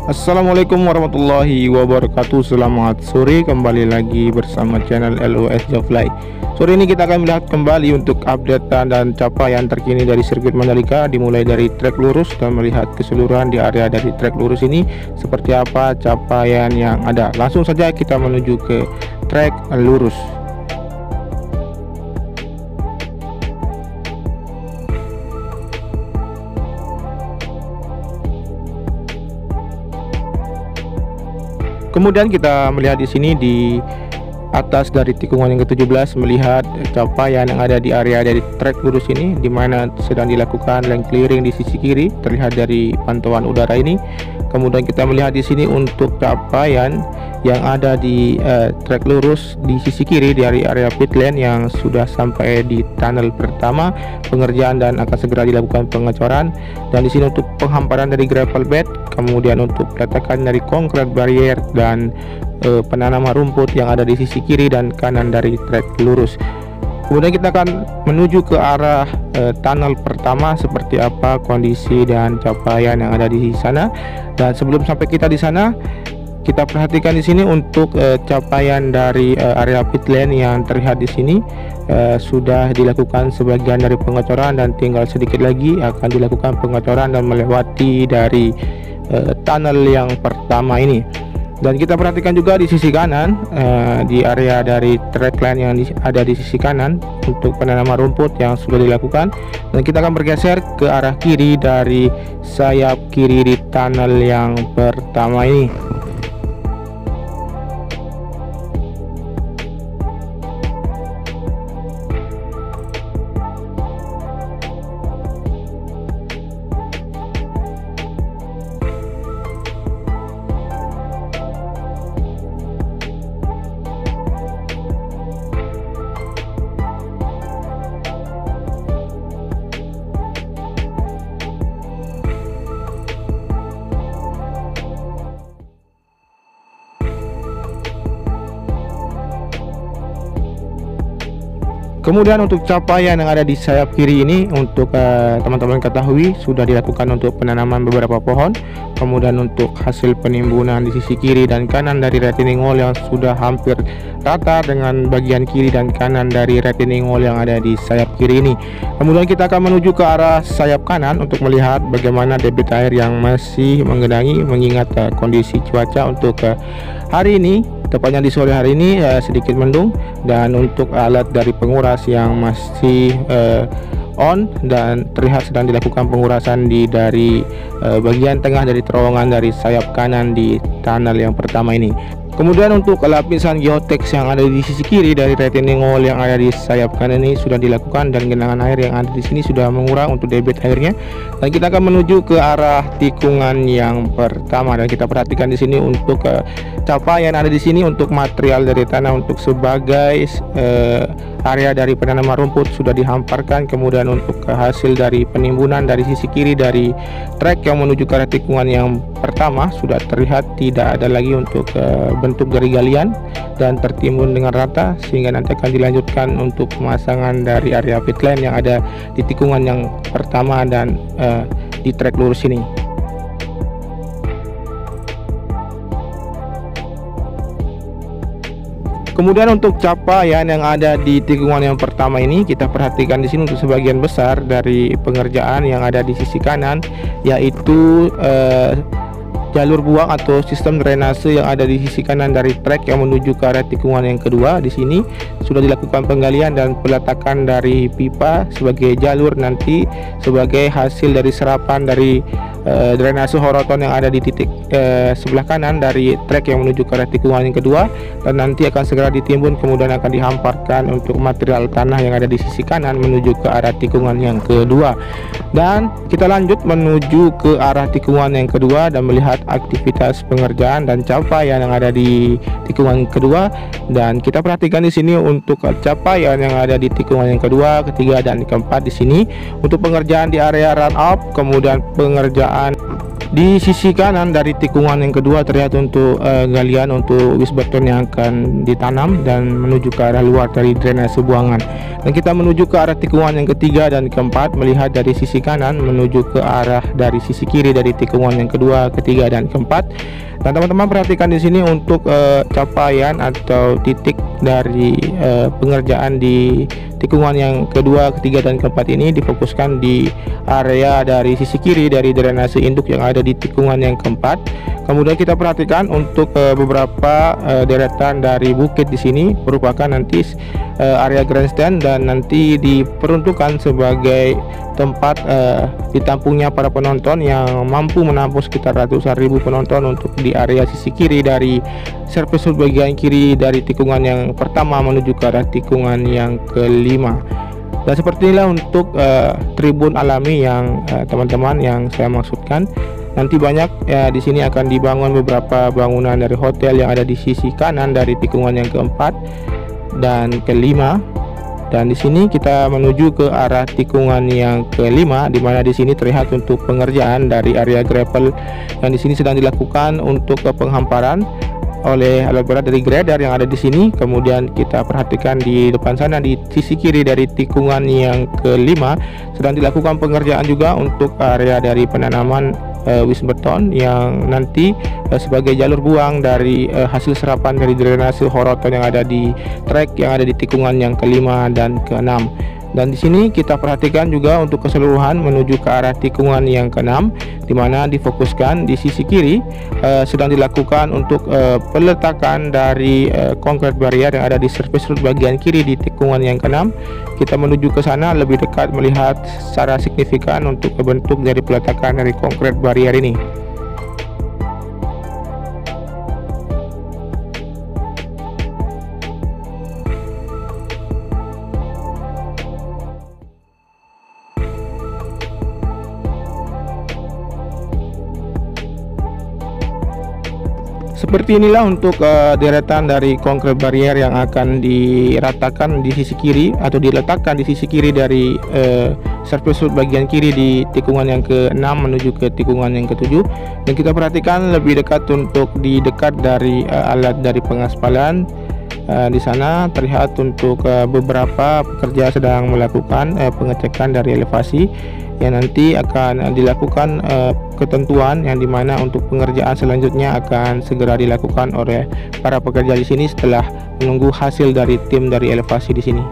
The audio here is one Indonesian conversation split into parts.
Assalamualaikum warahmatullahi wabarakatuh. Selamat sore, kembali lagi bersama channel LOS Jafly. Sore ini kita akan melihat kembali untuk updatean dan capaian terkini dari sirkuit Mandalika, dimulai dari trek lurus dan melihat keseluruhan di area dari trek lurus ini seperti apa capaian yang ada. Langsung saja kita menuju ke trek lurus. Kemudian kita melihat di sini di atas dari tikungan yang ke-17, melihat capaian yang ada di area dari trek lurus ini, di mana sedang dilakukan lane clearing di sisi kiri, terlihat dari pantauan udara ini. Kemudian kita melihat di sini untuk capaian yang ada di trek lurus di sisi kiri dari area pit lane yang sudah sampai di tunnel pertama pengerjaan dan akan segera dilakukan pengecoran. Dan di sini untuk penghamparan dari gravel bed, kemudian untuk peletakan dari concrete barrier dan penanaman rumput yang ada di sisi kiri dan kanan dari trek lurus. Kemudian kita akan menuju ke arah tunnel pertama, seperti apa kondisi dan capaian yang ada di sana. Dan sebelum sampai kita di sana, kita perhatikan di sini untuk capaian dari area pit lane yang terlihat di sini sudah dilakukan sebagian dari pengecoran dan tinggal sedikit lagi akan dilakukan pengecoran dan melewati dari tunnel yang pertama ini. Dan kita perhatikan juga di sisi kanan, di area dari track line yang ada di sisi kanan untuk penanaman rumput yang sudah dilakukan. Dan kita akan bergeser ke arah kiri dari sayap kiri di tunnel yang pertama ini. Kemudian untuk capaian yang ada di sayap kiri ini, untuk teman-teman ketahui sudah dilakukan untuk penanaman beberapa pohon. Kemudian untuk hasil penimbunan di sisi kiri dan kanan dari retaining wall yang sudah hampir rata dengan bagian kiri dan kanan dari retaining wall yang ada di sayap kiri ini. Kemudian kita akan menuju ke arah sayap kanan untuk melihat bagaimana debit air yang masih menggenangi, mengingat kondisi cuaca untuk hari ini, tepatnya di sore hari ini sedikit mendung. Dan untuk alat dari penguras yang masih on dan terlihat sedang dilakukan pengurasan di dari bagian tengah dari terowongan dari sayap kanan di tunnel yang pertama ini. Kemudian untuk lapisan geotex yang ada di sisi kiri dari retaining wall yang ada di sayap kanan ini sudah dilakukan dan genangan air yang ada di sini sudah mengurang untuk debit airnya. Dan kita akan menuju ke arah tikungan yang pertama, dan kita perhatikan di sini untuk capaian ada di sini untuk material dari tanah untuk sebagai area dari penanaman rumput sudah dihamparkan. Kemudian untuk hasil dari penimbunan dari sisi kiri dari trek yang menuju ke arah tikungan yang pertama sudah terlihat tidak ada lagi untuk bentuk dari galian dan tertimbun dengan rata, sehingga nanti akan dilanjutkan untuk pemasangan dari area pit lane yang ada di tikungan yang pertama dan di trek lurus ini. Kemudian untuk capaian yang ada di tikungan yang pertama ini, kita perhatikan di sini untuk sebagian besar dari pengerjaan yang ada di sisi kanan, yaitu jalur buang atau sistem drainase yang ada di sisi kanan dari trek yang menuju ke arah tikungan yang kedua. Di sini sudah dilakukan penggalian dan peletakan dari pipa sebagai jalur nanti sebagai hasil dari serapan dari drainase horoton yang ada di titik sebelah kanan dari trek yang menuju ke arah tikungan yang kedua, dan nanti akan segera ditimbun kemudian akan dihamparkan untuk material tanah yang ada di sisi kanan menuju ke arah tikungan yang kedua. Dan kita lanjut menuju ke arah tikungan yang kedua dan melihat aktivitas pengerjaan dan capaian yang ada di tikungan kedua. Dan kita perhatikan di sini untuk capaian yang ada di tikungan yang kedua, ketiga dan keempat di sini untuk pengerjaan di area run up, kemudian pengerjaan Di sisi kanan dari tikungan yang kedua terlihat untuk galian untuk wisbeton yang akan ditanam dan menuju ke arah luar dari drainase buangan. Dan kita menuju ke arah tikungan yang ketiga dan keempat, melihat dari sisi kanan menuju ke arah dari sisi kiri dari tikungan yang kedua, ketiga dan keempat. Dan teman-teman perhatikan di sini untuk capaian atau titik dari pengerjaan di tikungan yang kedua, ketiga dan keempat ini difokuskan di area dari sisi kiri dari drainase induk yang ada di tikungan yang keempat. Kemudian kita perhatikan untuk beberapa deretan dari bukit di sini merupakan nanti area grandstand dan nanti diperuntukkan sebagai tempat ditampungnya para penonton yang mampu menampung sekitar ratusan ribu penonton untuk di area sisi kiri dari service road bagian kiri dari tikungan yang pertama menuju ke arah tikungan yang kelima. Dan seperti inilah untuk tribun alami yang teman-teman yang saya maksudkan. Nanti banyak di sini akan dibangun beberapa bangunan dari hotel yang ada di sisi kanan dari tikungan yang keempat dan kelima. Dan di sini kita menuju ke arah tikungan yang kelima, di mana di sini terlihat untuk pengerjaan dari area gravel yang di sini sedang dilakukan untuk penghamparan oleh alat berat dari grader yang ada di sini. Kemudian kita perhatikan di depan sana di sisi kiri dari tikungan yang kelima sedang dilakukan pengerjaan juga untuk area dari penanaman wisbeton yang nanti sebagai jalur buang dari hasil serapan dari drainase horoton yang ada di trek yang ada di tikungan yang kelima dan keenam. Dan di sini kita perhatikan juga untuk keseluruhan menuju ke arah tikungan yang keenam, di mana difokuskan di sisi kiri sedang dilakukan untuk peletakan dari concrete barrier yang ada di surface road bagian kiri di tikungan yang keenam. Kita menuju ke sana lebih dekat melihat secara signifikan untuk bentuk dari peletakan dari concrete barrier ini. Seperti inilah untuk deretan dari concrete barrier yang akan diratakan di sisi kiri atau diletakkan di sisi kiri dari surface road bagian kiri di tikungan yang ke-6 menuju ke tikungan yang ke-7. Dan kita perhatikan lebih dekat untuk di dekat dari alat dari pengaspalan. Di sana terlihat untuk beberapa pekerja sedang melakukan pengecekan dari elevasi yang nanti akan dilakukan ketentuan yang dimana untuk pengerjaan selanjutnya akan segera dilakukan oleh para pekerja di sini setelah menunggu hasil dari tim dari elevasi di sini.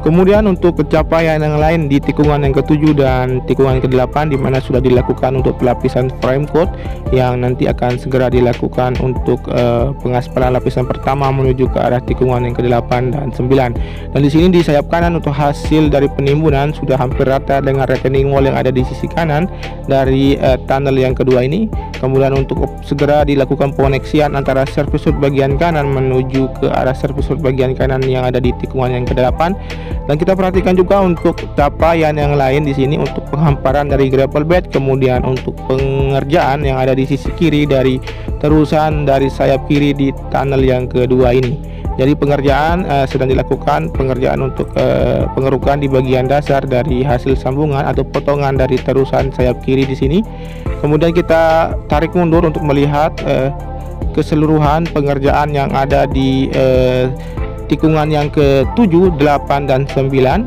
Kemudian untuk pencapaian yang lain di tikungan yang ke-7 dan tikungan ke-8 di mana sudah dilakukan untuk pelapisan frame coat yang nanti akan segera dilakukan untuk pengaspalan lapisan pertama menuju ke arah tikungan yang ke-8 dan 9. Dan di sini di sayap kanan untuk hasil dari penimbunan sudah hampir rata dengan retaining wall yang ada di sisi kanan dari tunnel yang kedua ini. Kemudian untuk segera dilakukan pengoneksian antara service road bagian kanan menuju ke arah service road bagian kanan yang ada di tikungan yang ke-8. Dan kita perhatikan juga untuk capaian yang lain di sini untuk penghamparan dari gravel bed, kemudian untuk pengerjaan yang ada di sisi kiri dari terusan dari sayap kiri di tunnel yang kedua ini. Jadi pengerjaan sedang dilakukan pengerjaan untuk pengerukan di bagian dasar dari hasil sambungan atau potongan dari terusan sayap kiri di sini. Kemudian kita tarik mundur untuk melihat keseluruhan pengerjaan yang ada di tikungan yang ke-7, 8 dan 9.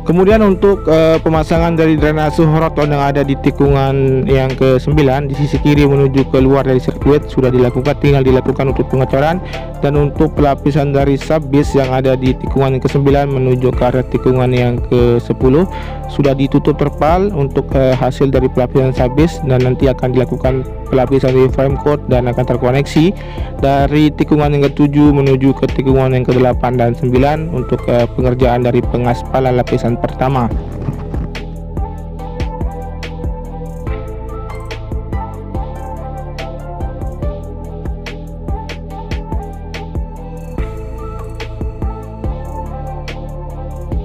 Kemudian untuk pemasangan dari drainase horoton yang ada di tikungan yang ke-9 di sisi kiri menuju keluar dari sirkuit sudah dilakukan, tinggal dilakukan untuk pengecoran. Dan untuk pelapisan dari subbase yang ada di tikungan yang ke-9 menuju ke arah tikungan yang ke-10 sudah ditutup terpal untuk hasil dari pelapisan subbase, dan nanti akan dilakukan pelapisan di frame cord dan akan terkoneksi dari tikungan yang ke-7 menuju ke tikungan yang ke-8 dan 9 untuk pengerjaan dari pengaspalan lapisan pertama.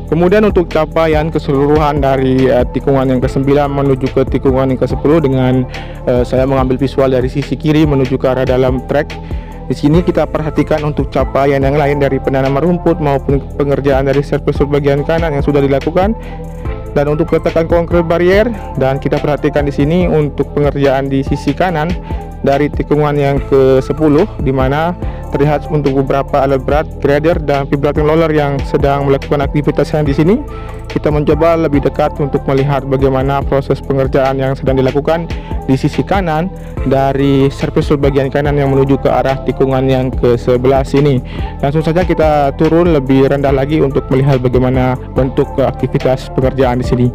Kemudian untuk capaian keseluruhan dari tikungan yang ke-9 menuju ke tikungan yang ke-10 dengan saya mengambil visual dari sisi kiri menuju ke arah dalam trek. Di sini kita perhatikan untuk capaian yang lain dari penanaman rumput maupun pengerjaan dari surface bagian kanan yang sudah dilakukan, dan untuk peletakan konkrit barrier. Dan kita perhatikan di sini untuk pengerjaan di sisi kanan dari tikungan yang ke-10, di mana terlihat untuk beberapa alat berat, grader dan vibrating roller yang sedang melakukan aktivitasnya di sini. Kita mencoba lebih dekat untuk melihat bagaimana proses pengerjaan yang sedang dilakukan di sisi kanan dari surface bagian kanan yang menuju ke arah tikungan yang ke-11 ini. Langsung saja kita turun lebih rendah lagi untuk melihat bagaimana bentuk aktivitas pengerjaan di sini.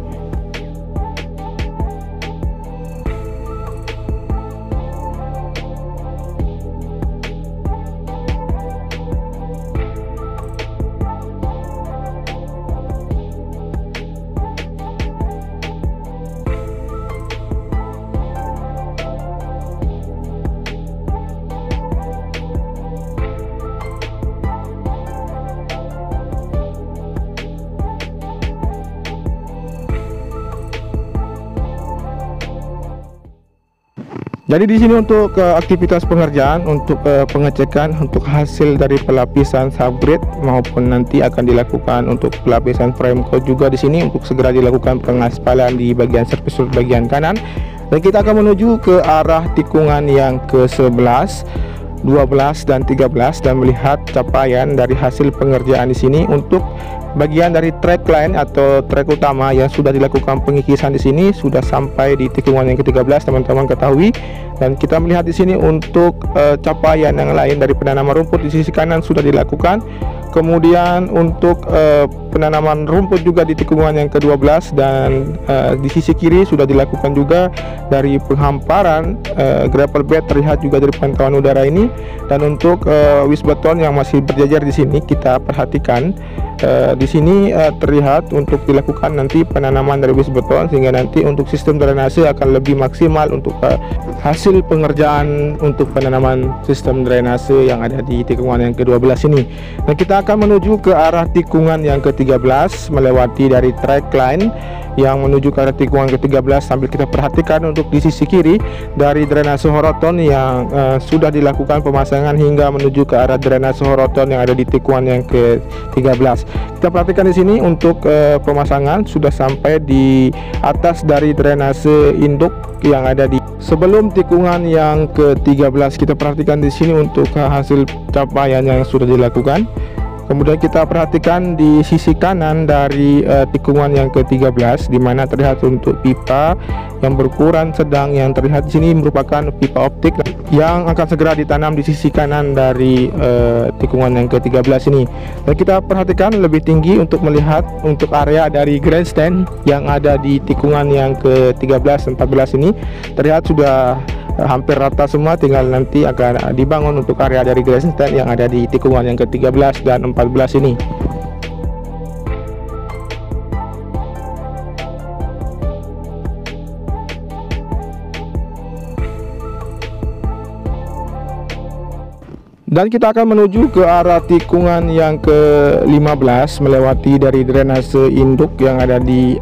Jadi di sini untuk aktivitas pengerjaan untuk pengecekan untuk hasil dari pelapisan subgrade maupun nanti akan dilakukan untuk pelapisan frame cord juga di sini untuk segera dilakukan pengaspalan di bagian surface bagian kanan. Dan kita akan menuju ke arah tikungan yang ke-11, 12 dan 13 dan melihat capaian dari hasil pengerjaan di sini untuk bagian dari track line atau track utama yang sudah dilakukan pengikisan di sini sudah sampai di tikungan yang ke-13, teman-teman ketahui. Dan kita melihat di sini untuk capaian yang lain dari penanaman rumput di sisi kanan sudah dilakukan. Kemudian untuk penanaman rumput juga di tikungan yang ke-12 dan di sisi kiri sudah dilakukan juga. Dari penghamparan gravel bed terlihat juga dari pantauan udara ini. Dan untuk wis beton yang masih berjajar di sini kita perhatikan di sini terlihat untuk dilakukan nanti penanaman dari wis beton, sehingga nanti untuk sistem drainase akan lebih maksimal untuk hasil pengerjaan untuk penanaman sistem drainase yang ada di tikungan yang ke-12 ini. Dan kita akan menuju ke arah tikungan yang ke-13 melewati dari track line yang menuju ke arah tikungan ke-13 sambil kita perhatikan untuk di sisi kiri dari drainase horoton yang sudah dilakukan pemasangan hingga menuju ke arah drainase horoton yang ada di tikungan yang ke-13. Kita perhatikan di sini untuk pemasangan sudah sampai di atas dari drainase induk yang ada di sebelum tikungan yang ke-13. Kita perhatikan di sini untuk hasil capaian yang sudah dilakukan. Kemudian kita perhatikan di sisi kanan dari tikungan yang ke-13 di mana terlihat untuk pipa yang berukuran sedang yang terlihat di sini merupakan pipa optik yang akan segera ditanam di sisi kanan dari tikungan yang ke-13 ini. Dan kita perhatikan lebih tinggi untuk melihat untuk area dari grandstand yang ada di tikungan yang ke-13 dan 14 ini terlihat sudah hampir rata semua, tinggal nanti akan dibangun untuk area dari grandstand yang ada di tikungan yang ke-13 dan 14 ini. Dan kita akan menuju ke arah tikungan yang ke-15 melewati dari drainase induk yang ada di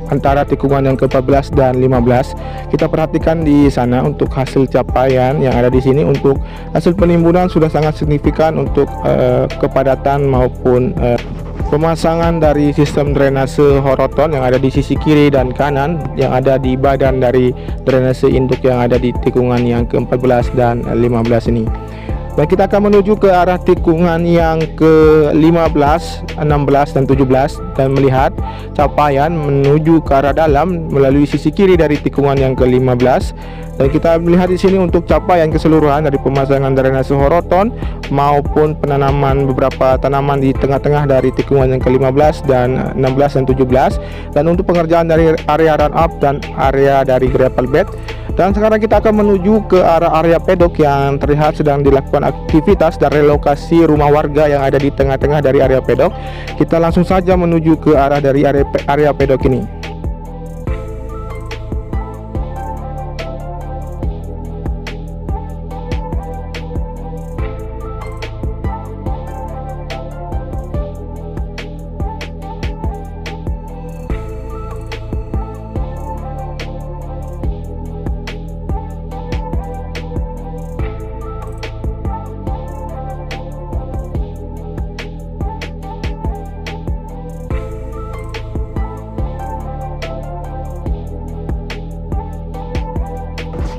antara tikungan yang ke-14 dan 15. Kita perhatikan di sana untuk hasil capaian yang ada di sini untuk hasil penimbunan sudah sangat signifikan untuk kepadatan maupun pemasangan dari sistem drainase horoton yang ada di sisi kiri dan kanan yang ada di badan dari drainase induk yang ada di tikungan yang ke-14 dan 15 ini. Dan kita akan menuju ke arah tikungan yang ke-15, 16 dan 17 dan melihat capaian menuju ke arah dalam melalui sisi kiri dari tikungan yang ke-15. Dan kita melihat di sini untuk capaian keseluruhan dari pemasangan drainase horoton maupun penanaman beberapa tanaman di tengah-tengah dari tikungan yang ke-15 dan 16 dan 17, dan untuk pengerjaan dari area run up dan area dari gravel bed. Dan sekarang kita akan menuju ke arah area pedok yang terlihat sedang dilakukan aktivitas dan relokasi rumah warga yang ada di tengah-tengah dari area pedok. Kita langsung saja menuju ke arah dari area pedok ini.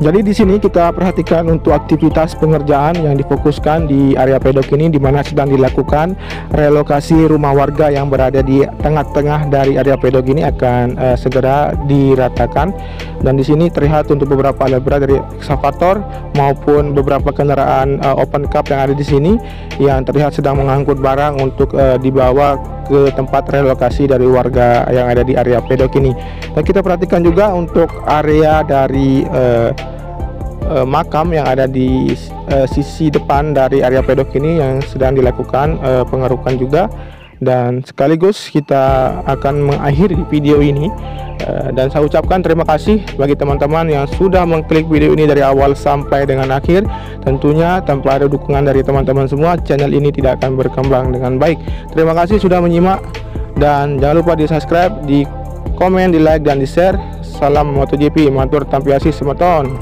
Jadi di sini kita perhatikan untuk aktivitas pengerjaan yang difokuskan di area pedok ini, di mana sedang dilakukan relokasi rumah warga yang berada di tengah-tengah dari area pedok ini akan segera diratakan. Dan di sini terlihat untuk beberapa alat berat dari ekskavator maupun beberapa kendaraan open cab yang ada di sini yang terlihat sedang mengangkut barang untuk dibawa ke tempat relokasi dari warga yang ada di area pedok ini. Dan kita perhatikan juga untuk area dari makam yang ada di sisi depan dari area pedok ini yang sedang dilakukan pengerukan juga. Dan sekaligus kita akan mengakhiri video ini, dan saya ucapkan terima kasih bagi teman-teman yang sudah mengklik video ini dari awal sampai dengan akhir. Tentunya tanpa ada dukungan dari teman-teman semua, channel ini tidak akan berkembang dengan baik. Terima kasih sudah menyimak, dan jangan lupa di subscribe, di komen, di like, dan di share. Salam MotoGP, matur tampiasi semeton.